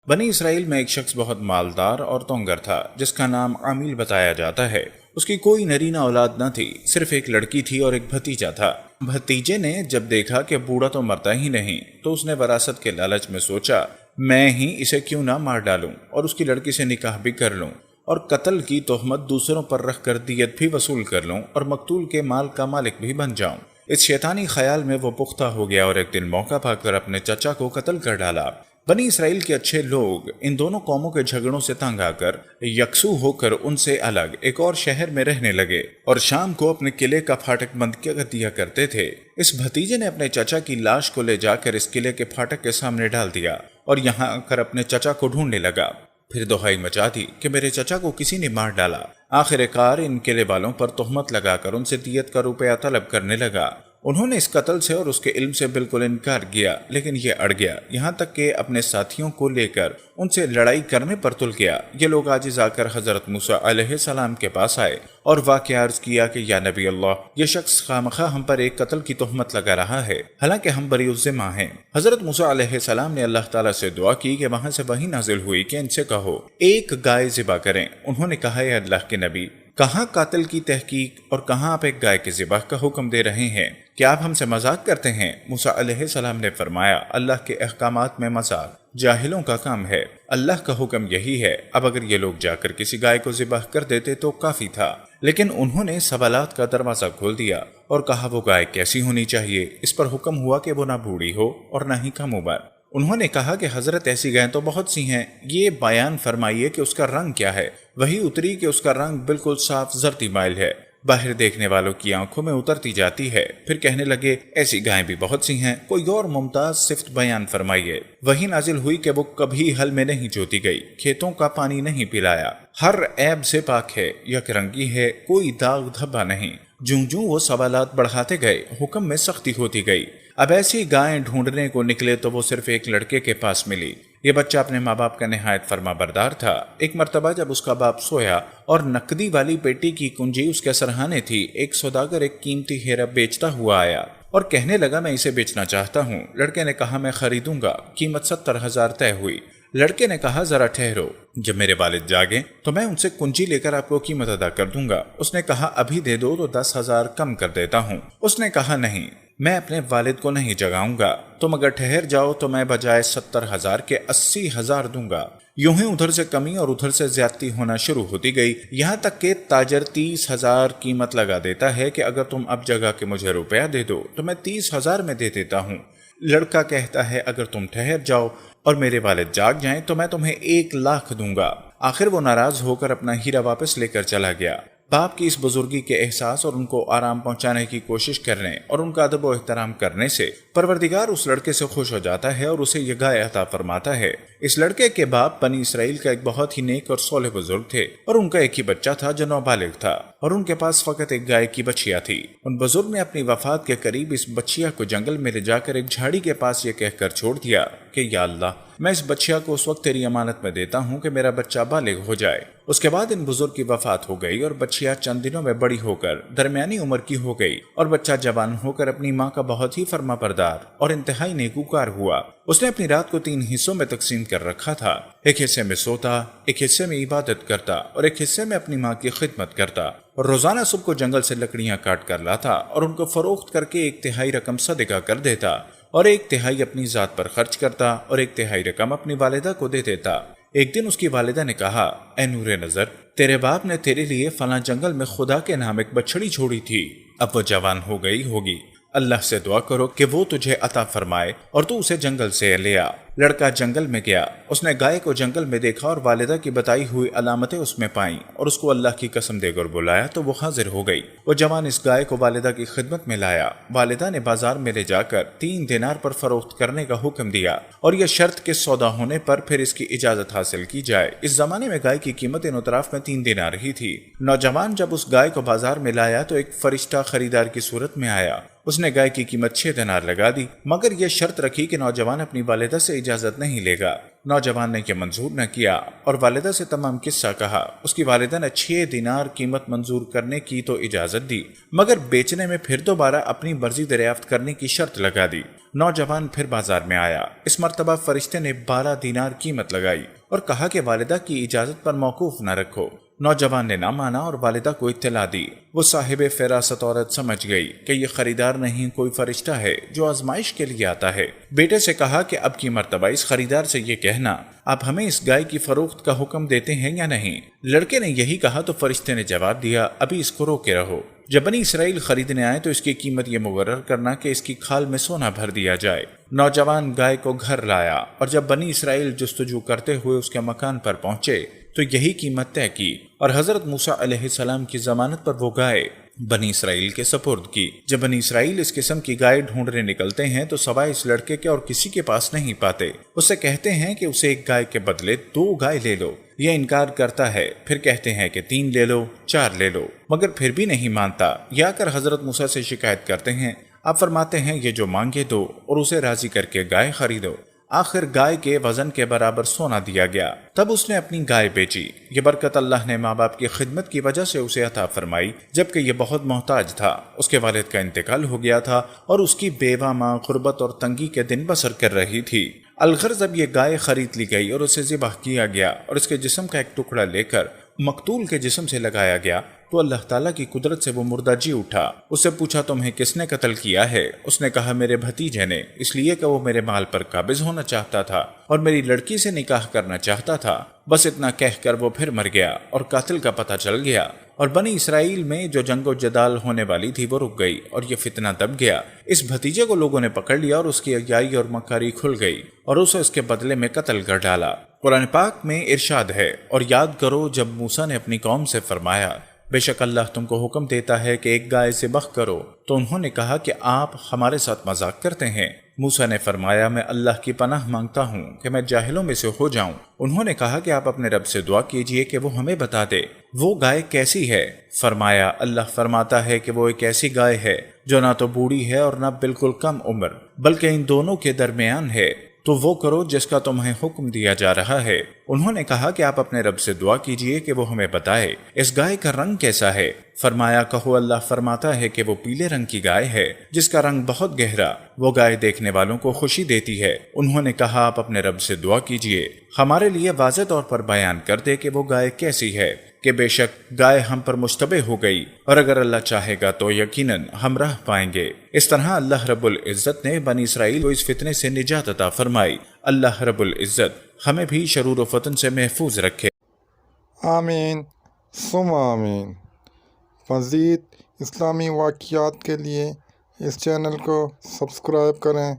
بنی اسرائیل میں ایک شخص بہت مالدار اور تونگر تھا جس کا نام عامیل بتایا جاتا ہے۔ اس کی کوئی نرینہ اولاد نہ تھی، صرف ایک لڑکی تھی اور ایک بھتیجا تھا۔ بھتیجے نے جب دیکھا کہ بوڑھا تو مرتا ہی نہیں تو اس نے وراثت کے لالچ میں سوچا میں ہی اسے کیوں نہ مار ڈالوں اور اس کی لڑکی سے نکاح بھی کر لوں اور قتل کی تہمت دوسروں پر رکھ کر دیت بھی وصول کر لوں اور مقتول کے مال کا مالک بھی بن جاؤں۔ اس شیطانی خیال میں وہ پختہ ہو گیا اور ایک دن موقع پا کر اپنے چچا کو قتل کر ڈالا۔ بنی اسرائیل کے اچھے لوگ ان دونوں قوموں کے جھگڑوں سے تنگ آ کر یکسو ہو کر ان سے الگ ایک اور شہر میں رہنے لگے اور شام کو اپنے قلعے کا پھاٹک بند کر دیا کرتے تھے۔ اس بھتیجے نے اپنے چچا کی لاش کو لے جا کر اس قلعے کے پھاٹک کے سامنے ڈال دیا اور یہاں آ کر اپنے چچا کو ڈھونڈنے لگا۔ پھر دہائی مچا دی کہ میرے چچا کو کسی نے مار ڈالا۔ آخر کار ان قلعے والوں پر تہمت لگا کر ان سے دیت کا روپیہ طلب کرنے لگا۔ انہوں نے اس قتل سے اور اس کے علم سے بالکل انکار کیا، لیکن یہ اڑ گیا، یہاں تک کہ اپنے ساتھیوں کو لے کر ان سے لڑائی کرنے پر تل گیا۔ یہ لوگ عاجز آ کر حضرت موسیٰ علیہ السلام کے پاس آئے اور واقعہ عرض کیا کہ یا نبی اللہ، یہ شخص خامخواہ ہم پر ایک قتل کی تہمت لگا رہا ہے، حالانکہ ہم بری الذمہ ہیں۔ حضرت موسیٰ علیہ السلام نے اللہ تعالیٰ سے دعا کی کہ وہاں سے وحی نازل ہوئی کہ ان سے کہو ایک گائے ذبح کریں۔ انہوں نے کہا اے اللہ کے نبی، کہاں قاتل کی تحقیق اور کہاں آپ ایک گائے کے ذبح کا حکم دے رہے ہیں؟ کیا آپ ہم سے مذاق کرتے ہیں؟ موسیٰ علیہ السلام نے فرمایا اللہ کے احکامات میں مذاق جاہلوں کا کام ہے، اللہ کا حکم یہی ہے۔ اب اگر یہ لوگ جا کر کسی گائے کو ذبح کر دیتے تو کافی تھا، لیکن انہوں نے سوالات کا دروازہ کھول دیا اور کہا وہ گائے کیسی ہونی چاہیے؟ اس پر حکم ہوا کہ وہ نہ بوڑھی ہو اور نہ ہی کم عمر۔ انہوں نے کہا کہ حضرت ایسی گائیں تو بہت سی ہیں، یہ بیان فرمائیے کہ اس کا رنگ کیا ہے۔ وہی اتری کہ اس کا رنگ بالکل صاف زردی مائل ہے، باہر دیکھنے والوں کی آنکھوں میں اترتی جاتی ہے۔ پھر کہنے لگے ایسی گائیں بھی بہت سی ہیں، کوئی اور ممتاز صفت بیان فرمائیے۔ وہی نازل ہوئی کہ وہ کبھی حل میں نہیں جوتی گئی، کھیتوں کا پانی نہیں پلایا، ہر عیب سے پاک ہے، یک رنگی ہے، کوئی داغ دھبا نہیں۔ جوں جوں وہ سوالات بڑھاتے گئے حکم میں سختی ہوتی گئی۔ اب ایسی گائیں ڈھونڈنے کو نکلے تو وہ صرف ایک لڑکے کے پاس ملی۔ یہ بچہ اپنے ماں باپ کا نہایت فرما بردار تھا۔ ایک مرتبہ جب اس کا باپ سویا اور نقدی والی پیٹی کی کنجی اس کے سرہانے تھی، ایک سوداگر ایک قیمتی ہیرا بیچتا ہوا آیا اور کہنے لگا میں اسے بیچنا چاہتا ہوں۔ لڑکے نے کہا میں خریدوں گا، قیمت 70,000 طے ہوئی۔ لڑکے نے کہا ذرا ٹھہرو، جب میرے والد جاگیں تو میں ان سے کنجی لے کر آپ کو قیمت ادا کر دوں گا۔ اس نے کہا ابھی دے دو تو 10,000 کم کر دیتا ہوں۔ اس نے کہا نہیں، میں اپنے والد کو نہیں جگاؤں گا، تم اگر ٹھہر جاؤ تو میں بجائے 70,000 کے 80,000 دوں گا۔ یوں ہی ادھر سے کمی اور ادھر سے زیادتی ہونا شروع ہوتی گئی، یہاں تک کہ تاجر 30,000 قیمت لگا دیتا ہے کہ اگر تم اب جگہ کے مجھے روپیہ دے دو تو میں 30,000 میں دے دیتا ہوں۔ لڑکا کہتا ہے اگر تم ٹھہر جاؤ اور میرے والد جاگ جائیں تو میں تمہیں 1,00,000 دوں گا۔ آخر وہ ناراض ہو کر اپنا ہیرا واپس لے کر چلا گیا۔ باپ کی اس بزرگی کے احساس اور ان کو آرام پہنچانے کی کوشش کرنے اور ان کا ادب و احترام کرنے سے پروردگار اس لڑکے سے خوش ہو جاتا ہے اور اسے یہ گائے عطا فرماتا ہے۔ اس لڑکے کے باپ بنی اسرائیل کا ایک بہت ہی نیک اور صالح بزرگ تھے اور ان کا ایک ہی بچہ تھا جو نابالغ تھا اور ان کے پاس فقط ایک گائے کی بچیا تھی۔ ان بزرگ نے اپنی وفات کے قریب اس بچیا کو جنگل میں لے جا کر ایک جھاڑی کے پاس یہ کہہ کر چھوڑ دیا کہ یا اللہ، میں اس بچیا کو اس وقت تیری امانت میں دیتا ہوں کہ میرا بچہ بالغ ہو جائے۔ اس کے بعد ان بزرگ کی وفات ہو گئی اور بچیا چند دنوں میں بڑی ہو کر درمیانی عمر کی ہو گئی اور بچہ جوان ہو کر اپنی ماں کا بہت ہی فرما بردار اور انتہائی نیکوکار ہوا۔ اس نے اپنی رات کو 3 حصوں میں تقسیم کر رکھا تھا، ایک حصے میں سوتا، ایک حصے میں عبادت کرتا اور ایک حصے میں اپنی ماں کی خدمت کرتا۔ اور روزانہ صبح کو جنگل سے لکڑیاں کاٹ کر لاتا اور ان کو فروخت کر کے 1/3 رقم صدقہ کر دیتا اور 1/3 اپنی ذات پر خرچ کرتا اور 1/3 رقم اپنی والدہ کو دے دیتا۔ ایک دن اس کی والدہ نے کہا اے نور نظر، تیرے باپ نے تیرے لیے فلاں جنگل میں خدا کے نام ایک بچڑی چھوڑی تھی، اب وہ جوان ہو گئی ہوگی، اللہ سے دعا کرو کہ وہ تجھے عطا فرمائے اور تو اسے جنگل سے لے آ۔ لڑکا جنگل میں گیا، اس نے گائے کو جنگل میں دیکھا اور والدہ کی بتائی ہوئی علامتیں اس میں پائیں اور اس کو اللہ کی قسم دے کر بلایا تو وہ حاضر ہو گئی۔ وہ جوان اس گائے کو والدہ کی خدمت میں لایا۔ والدہ نے بازار میں لے جا کر 3 دینار پر فروخت کرنے کا حکم دیا اور یہ شرط کے سودا ہونے پر پھر اس کی اجازت حاصل کی جائے۔ اس زمانے میں گائے کی قیمت ان اطراف میں 3 دینار ہی تھی۔ نوجوان جب اس گائے کو بازار میں لایا تو ایک فرشتہ خریدار کی صورت میں آیا۔ اس نے گائے کی قیمت 6 دینار لگا دی، مگر یہ شرط رکھی کہ نوجوان اپنی والدہ سے اجازت نہیں لے گا۔ نوجوان نے یہ منظور نہ کیا اور والدہ سے تمام قصہ کہا۔ اس کی والدہ نے 6 دینار قیمت منظور کرنے کی تو اجازت دی، مگر بیچنے میں پھر دوبارہ اپنی مرضی دریافت کرنے کی شرط لگا دی۔ نوجوان پھر بازار میں آیا۔ اس مرتبہ فرشتے نے 12 دینار قیمت لگائی اور کہا کہ والدہ کی اجازت پر موقوف نہ رکھو۔ نوجوان نے نہ مانا اور والدہ کو اطلاع دی۔ وہ صاحب فراست عورت سمجھ گئی کہ یہ خریدار نہیں، کوئی فرشتہ ہے جو آزمائش کے لیے آتا ہے۔ بیٹے سے کہا کہ اب کی مرتبہ اس خریدار سے یہ کہنا، آپ ہمیں اس گائے کی فروخت کا حکم دیتے ہیں یا نہیں؟ لڑکے نے یہی کہا تو فرشتے نے جواب دیا، ابھی اس کو روکے رہو۔ جب بنی اسرائیل خریدنے آئے تو اس کی قیمت یہ مقرر کرنا کہ اس کی کھال میں سونا بھر دیا جائے۔ نوجوان گائے کو گھر لایا اور جب بنی اسرائیل جستجو کرتے ہوئے اس کے مکان پر پہنچے تو یہی قیمت طے کی اور حضرت موسیٰ علیہ السلام کی ضمانت پر وہ گائے بنی اسرائیل کے سپرد کی۔ جب بنی اسرائیل اس قسم کی گائے ڈھونڈنے نکلتے ہیں تو سوائے اس لڑکے کے اور کسی کے پاس نہیں پاتے۔ اسے کہتے ہیں کہ اسے ایک گائے کے بدلے 2 گائے لے لو۔ یہ انکار کرتا ہے، پھر کہتے ہیں کہ 3 لے لو، 4 لے لو، مگر پھر بھی نہیں مانتا۔ یا کر حضرت موسیٰ سے شکایت کرتے ہیں، آپ فرماتے ہیں یہ جو مانگے دو اور اسے راضی کر کے گائے خریدو۔ آخر گائے کے وزن کے برابر سونا دیا گیا، تب اس نے اپنی گائے بیچی۔ یہ برکت اللہ نے ماں باپ کی خدمت کی وجہ سے اسے عطا فرمائی، جبکہ یہ بہت محتاج تھا۔ اس کے والد کا انتقال ہو گیا تھا اور اس کی بیوہ ماں غربت اور تنگی کے دن بسر کر رہی تھی۔ الغرض اب یہ گائے خرید لی گئی اور اسے ذبح کیا گیا اور اس کے جسم کا ایک ٹکڑا لے کر مقتول کے جسم سے لگایا گیا تو اللہ تعالیٰ کی قدرت سے وہ مردہ جی اٹھا۔ اس سے پوچھا تمہیں کس نے قتل کیا ہے؟ اس نے کہا میرے بھتیجے نے، اس لیے کہ وہ میرے مال پر قابض ہونا چاہتا تھا اور میری لڑکی سے نکاح کرنا چاہتا تھا۔ بس اتنا کہہ کر وہ پھر مر گیا اور قاتل کا پتہ چل گیا، اور بنی اسرائیل میں جو جنگ و جدال ہونے والی تھی وہ رک گئی اور یہ فتنہ دب گیا۔ اس بھتیجے کو لوگوں نے پکڑ لیا اور اس کی عیائی اور مکاری کھل گئی اور اسے اس کے بدلے میں قتل کر ڈالا۔ قرآن پاک میں ارشاد ہے، اور یاد کرو جب موسیٰ نے اپنی قوم سے فرمایا بے شک اللہ تم کو حکم دیتا ہے کہ ایک گائے ذبح کرو، تو انہوں نے کہا کہ آپ ہمارے ساتھ مذاق کرتے ہیں۔ موسیٰ نے فرمایا میں اللہ کی پناہ مانگتا ہوں کہ میں جاہلوں میں سے ہو جاؤں۔ انہوں نے کہا کہ آپ اپنے رب سے دعا کیجئے کہ وہ ہمیں بتا دے وہ گائے کیسی ہے۔ فرمایا اللہ فرماتا ہے کہ وہ ایک ایسی گائے ہے جو نہ تو بوڑھی ہے اور نہ بالکل کم عمر، بلکہ ان دونوں کے درمیان ہے، تو وہ کرو جس کا تمہیں حکم دیا جا رہا ہے۔ انہوں نے کہا کہ آپ اپنے رب سے دعا کیجئے کہ وہ ہمیں بتائے اس گائے کا رنگ کیسا ہے۔ فرمایا کہو اللہ فرماتا ہے کہ وہ پیلے رنگ کی گائے ہے جس کا رنگ بہت گہرا، وہ گائے دیکھنے والوں کو خوشی دیتی ہے۔ انہوں نے کہا آپ اپنے رب سے دعا کیجئے ہمارے لیے واضح طور پر بیان کر دے کہ وہ گائے کیسی ہے، کہ بے شک گائے ہم پر مشتبہ ہو گئی اور اگر اللہ چاہے گا تو یقیناً ہم راہ پائیں گے۔ اس طرح اللہ رب العزت نے بنی اسرائیل کو اس فتنے سے نجات عطا فرمائی۔ اللہ رب العزت ہمیں بھی شرور و فتن سے محفوظ رکھے۔ آمین ثم آمین۔ مزید اسلامی واقعات کے لیے اس چینل کو سبسکرائب کریں۔